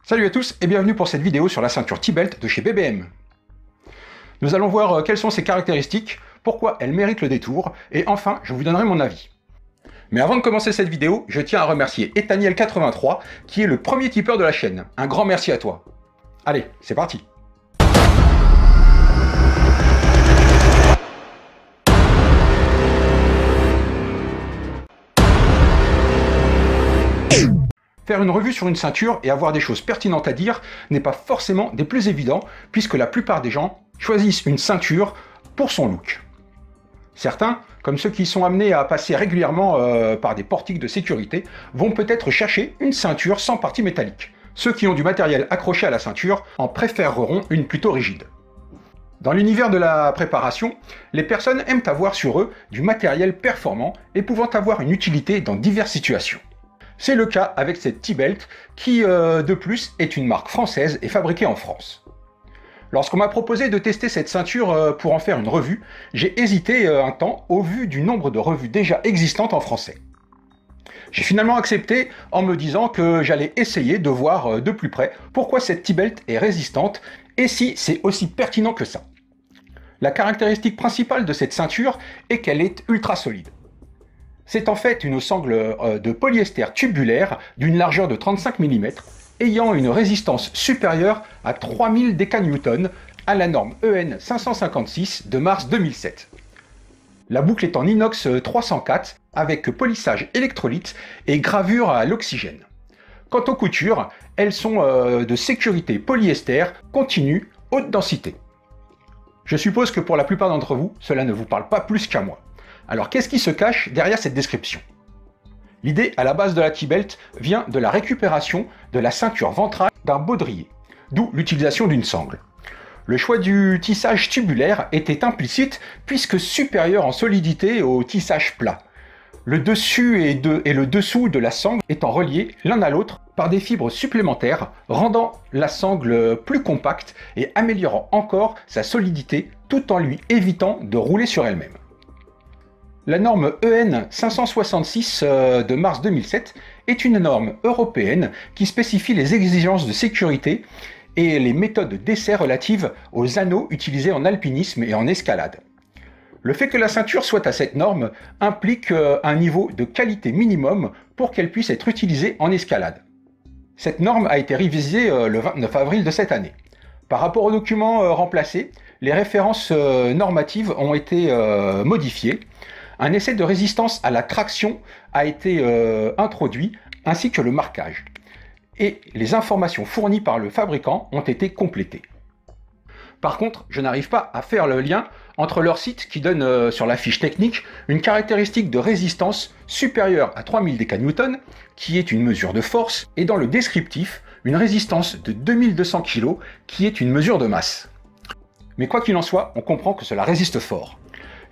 Salut à tous et bienvenue pour cette vidéo sur la ceinture T-Belt de chez BBM. Nous allons voir quelles sont ses caractéristiques, pourquoi elle mérite le détour, et enfin, je vous donnerai mon avis. Mais avant de commencer cette vidéo, je tiens à remercier Etaniel83, qui est le premier tipeur de la chaîne. Un grand merci à toi. Allez, c'est parti. Faire une revue sur une ceinture et avoir des choses pertinentes à dire n'est pas forcément des plus évidents, puisque la plupart des gens choisissent une ceinture pour son look. Certains, comme ceux qui sont amenés à passer régulièrement par des portiques de sécurité, vont peut-être chercher une ceinture sans partie métallique. Ceux qui ont du matériel accroché à la ceinture en préféreront une plutôt rigide. Dans l'univers de la préparation, les personnes aiment avoir sur eux du matériel performant et pouvant avoir une utilité dans diverses situations. C'est le cas avec cette T-Belt qui, de plus, est une marque française et fabriquée en France. Lorsqu'on m'a proposé de tester cette ceinture pour en faire une revue, j'ai hésité un temps au vu du nombre de revues déjà existantes en français. J'ai finalement accepté en me disant que j'allais essayer de voir de plus près pourquoi cette T-Belt est résistante et si c'est aussi pertinent que ça. La caractéristique principale de cette ceinture est qu'elle est ultra solide. C'est en fait une sangle de polyester tubulaire d'une largeur de 35 mm, ayant une résistance supérieure à 3000 décanewtons à la norme EN 556 de mars 2007. La boucle est en inox 304 avec polissage électrolyte et gravure à l'oxygène. Quant aux coutures, elles sont de sécurité polyester continue haute densité. Je suppose que pour la plupart d'entre vous, cela ne vous parle pas plus qu'à moi. Alors qu'est-ce qui se cache derrière cette description? L'idée à la base de la T-Belt vient de la récupération de la ceinture ventrale d'un baudrier, d'où l'utilisation d'une sangle. Le choix du tissage tubulaire était implicite puisque supérieur en solidité au tissage plat. Le dessus et le dessous de la sangle étant reliés l'un à l'autre par des fibres supplémentaires, rendant la sangle plus compacte et améliorant encore sa solidité tout en lui évitant de rouler sur elle-même. La norme EN 566 de mars 2007 est une norme européenne qui spécifie les exigences de sécurité et les méthodes d'essai relatives aux anneaux utilisés en alpinisme et en escalade. Le fait que la ceinture soit à cette norme implique un niveau de qualité minimum pour qu'elle puisse être utilisée en escalade. Cette norme a été révisée le 29 avril de cette année. Par rapport aux documents remplacés, les références normatives ont été modifiées. Un essai de résistance à la traction a été introduit, ainsi que le marquage. Et les informations fournies par le fabricant ont été complétées. Par contre, je n'arrive pas à faire le lien entre leur site qui donne sur la fiche technique une caractéristique de résistance supérieure à 3000 décanewtons, qui est une mesure de force, et dans le descriptif, une résistance de 2200 kg, qui est une mesure de masse. Mais quoi qu'il en soit, on comprend que cela résiste fort.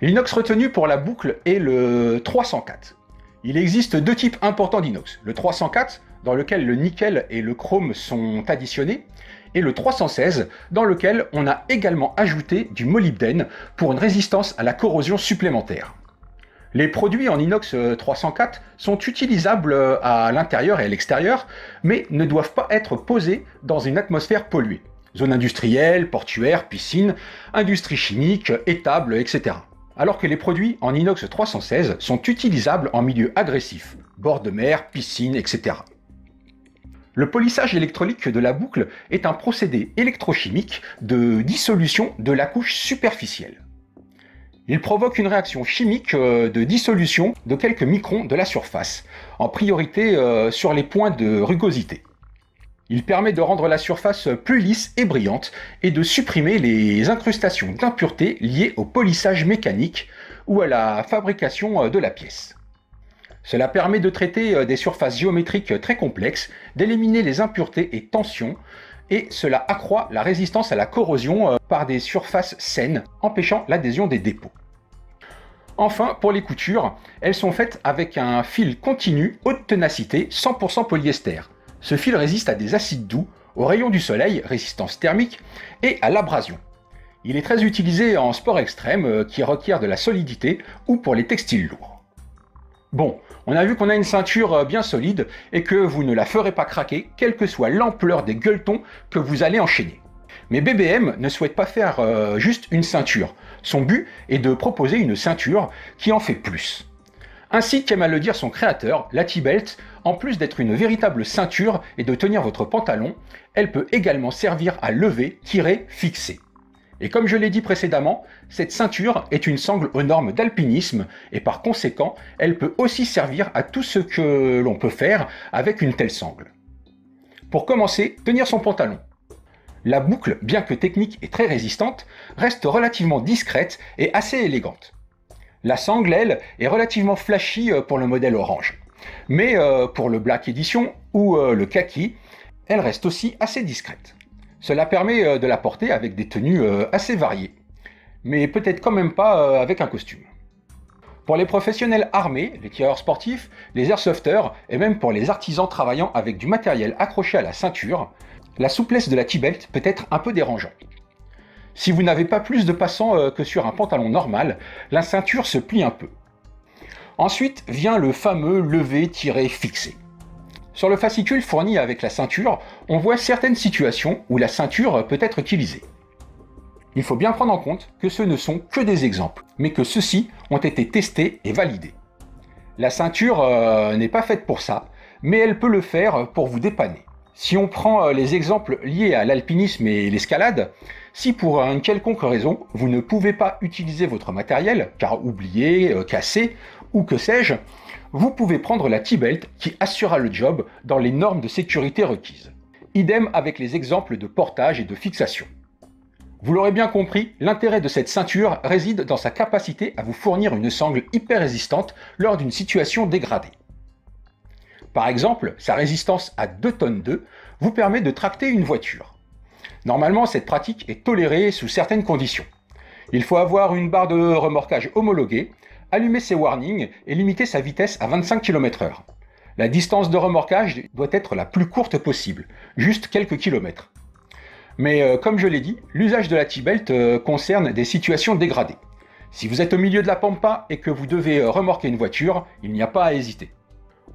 L'inox retenu pour la boucle est le 304. Il existe deux types importants d'inox. Le 304, dans lequel le nickel et le chrome sont additionnés, et le 316, dans lequel on a également ajouté du molybdène pour une résistance à la corrosion supplémentaire. Les produits en inox 304 sont utilisables à l'intérieur et à l'extérieur, mais ne doivent pas être posés dans une atmosphère polluée. Zone industrielle, portuaire, piscine, industrie chimique, étable, etc. Alors que les produits en inox 316 sont utilisables en milieu agressif, bord de mer, piscine, etc. Le polissage électrolyte de la boucle est un procédé électrochimique de dissolution de la couche superficielle. Il provoque une réaction chimique de dissolution de quelques microns de la surface, en priorité sur les points de rugosité. Il permet de rendre la surface plus lisse et brillante et de supprimer les incrustations d'impuretés liées au polissage mécanique ou à la fabrication de la pièce. Cela permet de traiter des surfaces géométriques très complexes, d'éliminer les impuretés et tensions, et cela accroît la résistance à la corrosion par des surfaces saines, empêchant l'adhésion des dépôts. Enfin, pour les coutures, elles sont faites avec un fil continu haute ténacité 100% polyester. Ce fil résiste à des acides doux, aux rayons du soleil, résistance thermique, et à l'abrasion. Il est très utilisé en sport extrême qui requiert de la solidité ou pour les textiles lourds. Bon, On a vu qu'on a une ceinture bien solide et que vous ne la ferez pas craquer, quelle que soit l'ampleur des gueuletons que vous allez enchaîner. Mais BBM ne souhaite pas faire juste une ceinture. Son but est de proposer une ceinture qui en fait plus. Ainsi qu'aime à le dire son créateur, la T-Belt, en plus d'être une véritable ceinture et de tenir votre pantalon, elle peut également servir à lever, tirer, fixer. Et comme je l'ai dit précédemment, cette ceinture est une sangle aux normes d'alpinisme et par conséquent, elle peut aussi servir à tout ce que l'on peut faire avec une telle sangle. Pour commencer, tenir son pantalon. La boucle, bien que technique et très résistante, reste relativement discrète et assez élégante. La sangle, elle, est relativement flashy pour le modèle orange. Mais pour le Black Edition ou le kaki, elle reste aussi assez discrète. Cela permet de la porter avec des tenues assez variées, mais peut-être quand même pas avec un costume. Pour les professionnels armés, les tireurs sportifs, les airsofters et même pour les artisans travaillant avec du matériel accroché à la ceinture, la souplesse de la T-Belt peut être un peu dérangeante. Si vous n'avez pas plus de passants que sur un pantalon normal, la ceinture se plie un peu. Ensuite vient le fameux lever, tirer, fixer. Sur le fascicule fourni avec la ceinture, on voit certaines situations où la ceinture peut être utilisée. Il faut bien prendre en compte que ce ne sont que des exemples, mais que ceux-ci ont été testés et validés. La ceinture n'est pas faite pour ça, mais elle peut le faire pour vous dépanner. Si on prend les exemples liés à l'alpinisme et l'escalade, si pour une quelconque raison, vous ne pouvez pas utiliser votre matériel, car oublié, cassé, ou que sais-je, vous pouvez prendre la T-Belt qui assurera le job dans les normes de sécurité requises. Idem avec les exemples de portage et de fixation. Vous l'aurez bien compris, l'intérêt de cette ceinture réside dans sa capacité à vous fournir une sangle hyper résistante lors d'une situation dégradée. Par exemple, sa résistance à 2 tonnes vous permet de tracter une voiture. Normalement, cette pratique est tolérée sous certaines conditions. Il faut avoir une barre de remorquage homologuée, allumer ses warnings et limiter sa vitesse à 25 km/h. La distance de remorquage doit être la plus courte possible, juste quelques kilomètres. Mais comme je l'ai dit, l'usage de la T-Belt concerne des situations dégradées. Si vous êtes au milieu de la pampa et que vous devez remorquer une voiture, il n'y a pas à hésiter.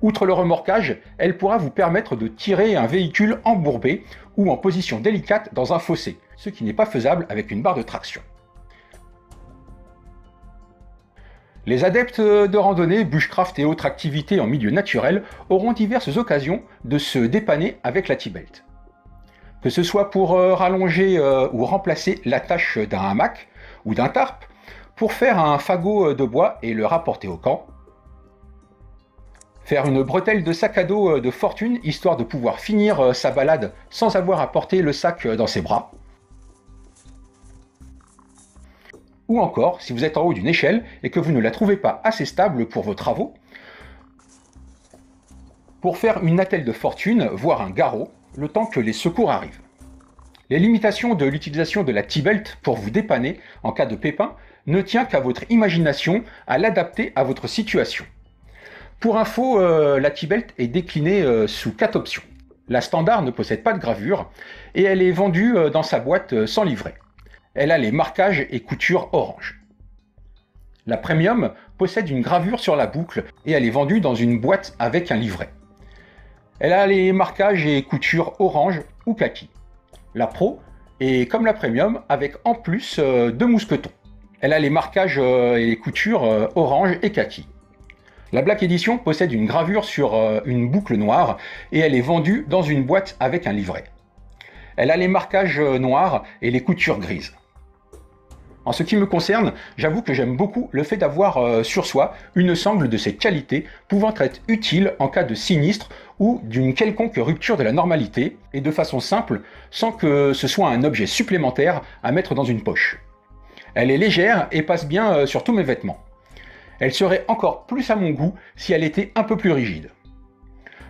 Outre le remorquage, elle pourra vous permettre de tirer un véhicule embourbé ou en position délicate dans un fossé, ce qui n'est pas faisable avec une barre de traction. Les adeptes de randonnée, bushcraft et autres activités en milieu naturel auront diverses occasions de se dépanner avec la T-Belt. Que ce soit pour rallonger ou remplacer l'attache d'un hamac ou d'un tarp, pour faire un fagot de bois et le rapporter au camp, faire une bretelle de sac à dos de fortune histoire de pouvoir finir sa balade sans avoir à porter le sac dans ses bras, ou encore, si vous êtes en haut d'une échelle et que vous ne la trouvez pas assez stable pour vos travaux, pour faire une attelle de fortune, voire un garrot, le temps que les secours arrivent. Les limitations de l'utilisation de la T-Belt pour vous dépanner en cas de pépin ne tient qu'à votre imagination à l'adapter à votre situation. Pour info, la T-Belt est déclinée sous 4 options. La standard ne possède pas de gravure et elle est vendue dans sa boîte sans livret. Elle a les marquages et coutures orange. La Premium possède une gravure sur la boucle et elle est vendue dans une boîte avec un livret. Elle a les marquages et coutures orange ou kaki. La Pro est comme la Premium avec en plus 2 mousquetons. Elle a les marquages et les coutures orange et kaki. La Black Edition possède une gravure sur une boucle noire et elle est vendue dans une boîte avec un livret. Elle a les marquages noirs et les coutures grises. En ce qui me concerne, j'avoue que j'aime beaucoup le fait d'avoir sur soi une sangle de cette qualité pouvant être utile en cas de sinistre ou d'une quelconque rupture de la normalité et de façon simple sans que ce soit un objet supplémentaire à mettre dans une poche. Elle est légère et passe bien sur tous mes vêtements. Elle serait encore plus à mon goût si elle était un peu plus rigide.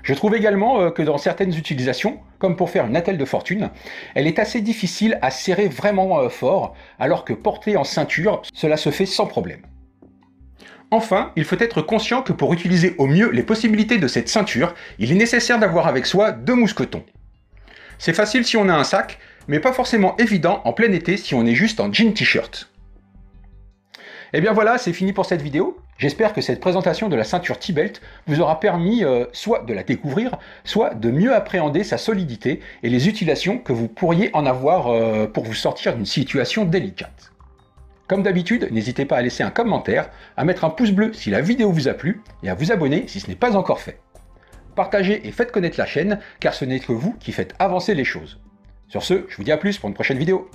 Je trouve également que dans certaines utilisations, comme pour faire une attelle de fortune, elle est assez difficile à serrer vraiment fort, alors que portée en ceinture, cela se fait sans problème. Enfin, il faut être conscient que pour utiliser au mieux les possibilités de cette ceinture, il est nécessaire d'avoir avec soi 2 mousquetons. C'est facile si on a un sac, mais pas forcément évident en plein été si on est juste en jean t-shirt. Et bien voilà, c'est fini pour cette vidéo. J'espère que cette présentation de la ceinture T-Belt vous aura permis soit de la découvrir, soit de mieux appréhender sa solidité et les utilisations que vous pourriez en avoir pour vous sortir d'une situation délicate. Comme d'habitude, n'hésitez pas à laisser un commentaire, à mettre un pouce bleu si la vidéo vous a plu et à vous abonner si ce n'est pas encore fait. Partagez et faites connaître la chaîne car ce n'est que vous qui faites avancer les choses. Sur ce, je vous dis à plus pour une prochaine vidéo.